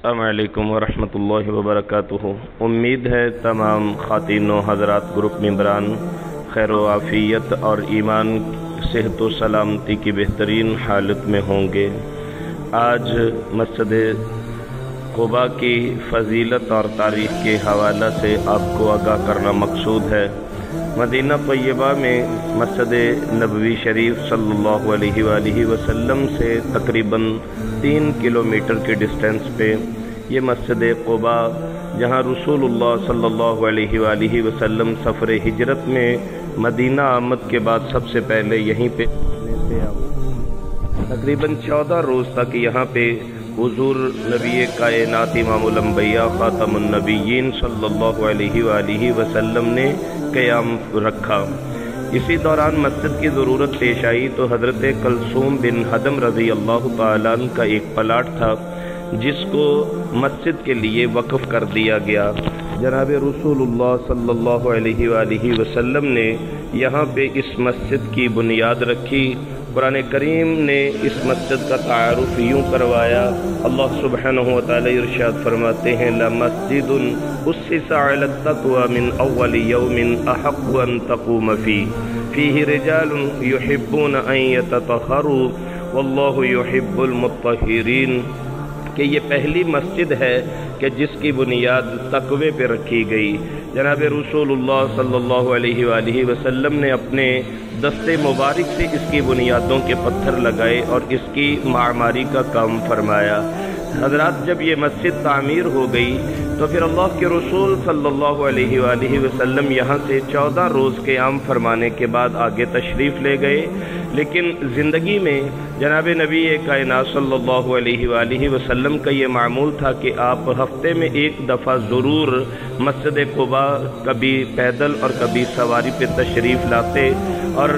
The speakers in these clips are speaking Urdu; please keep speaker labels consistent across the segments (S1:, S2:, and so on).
S1: السلام علیکم ورحمۃ اللہ وبرکاتہ۔ امید ہے تمام خواتین و حضرات گروپ ممبران خیر و عافیت اور ایمان، صحت و سلامتی کی بہترین حالت میں ہوں گے۔ آج مسجد قباء کی فضیلت اور تاریخ کے حوالہ سے آپ کو آگاہ کرنا مقصود ہے۔ مدینہ طیبہ میں مسجد نبوی شریف صلی اللہ علیہ وآلہ وسلم سے تقریباً 3 کلومیٹر کے ڈسٹینس پہ یہ مسجد قباء، جہاں رسول اللہ صلی اللہ علیہ وآلہ وسلم سفر ہجرت میں مدینہ آمد کے بعد سب سے پہلے یہیں پہ تقریباً 14 روز تک یہاں پہ حضور نبی کائنات امام الانبیاء خاتم النبیین صلی اللہ علیہ وآلہ وسلم نے قیام رکھا۔ اسی دوران مسجد کی ضرورت پیش آئی تو حضرت کلثوم بن حدم رضی اللہ تعالیٰ عنہ کا ایک پلاٹ تھا جس کو مسجد کے لیے وقف کر دیا گیا۔ جناب رسول اللہ صلی اللہ علیہ وآلہ وسلم نے یہاں پہ اس مسجد کی بنیاد رکھی۔ قرآن کریم نے اس مسجد کا تعارف یوں کروایا۔ اللہ سبحانہ وتعالی ارشاد فرماتے ہیں لَمَسْجِدٌ أُسِّسَ عَلَى التَّقْوَى مِنْ أَوَّلِ يَوْمٍ أَحَقُّ أَن تَقُومَ فِيهِ رِجَالٌ يُحِبُّونَ أَن يَتَطَهَّرُوا وَاللَّهُ يُحِبُّ الْمُطَّهِّرِينَ، کہ یہ پہلی مسجد ہے کہ جس کی بنیاد تقوی پہ رکھی گئی۔ جناب رسول اللہ صلی اللہ علیہ وآلہ وسلم نے اپنے دستے مبارک سے اس کی بنیادوں کے پتھر لگائے اور اس کی معماری کا کام فرمایا۔ حضرات، جب یہ مسجد تعمیر ہو گئی تو پھر اللہ کے رسول صلی اللہ علیہ وآلہ وسلم یہاں سے 14 روز قیام فرمانے کے بعد آگے تشریف لے گئے، لیکن زندگی میں جناب نبی کائنات صلی اللہ علیہ وآلہ وسلم کا یہ معمول تھا کہ آپ ہفتے میں ایک دفعہ ضرور مسجد قباء کبھی پیدل اور کبھی سواری پہ تشریف لاتے، اور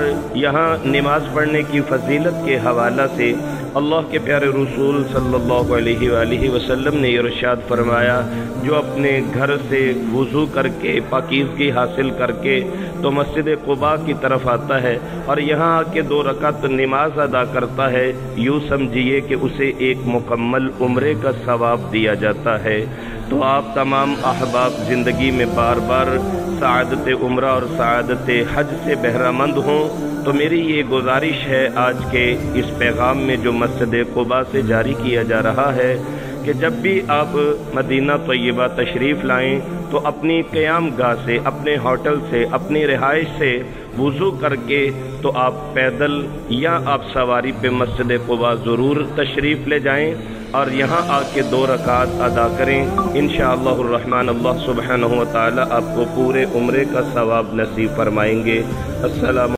S1: یہاں نماز پڑھنے کی فضیلت کے حوالہ سے اللہ کے پیارے رسول صلی اللہ علیہ وآلہ وسلم نے ارشاد فرمایا، جو اپنے گھر سے وضو کر کے پاکیزگی حاصل کر کے تو مسجد قباء کی طرف آتا ہے اور یہاں آ کے 2 رکعت نماز ادا کرتا ہے، یوں سمجھیے کہ اسے ایک مکمل عمرے کا ثواب دیا جاتا ہے۔ تو آپ تمام احباب زندگی میں بار بار سعادت عمرہ اور سعادت حج سے بہرہ مند ہوں، تو میری یہ گزارش ہے آج کے اس پیغام میں جو مسجد قباء سے جاری کیا جا رہا ہے کہ جب بھی آپ مدینہ طیبہ تشریف لائیں تو اپنی قیام گاہ سے، اپنے ہوٹل سے، اپنی رہائش سے وضو کر کے تو آپ پیدل یا آپ سواری پہ مسجد قباء ضرور تشریف لے جائیں اور یہاں آ کے 2 رکعات ادا کریں۔ انشاءاللہ الرحمن اللہ سبحانہ وتعالی آپ کو پورے عمرے کا ثواب نصیب فرمائیں گے۔ السلام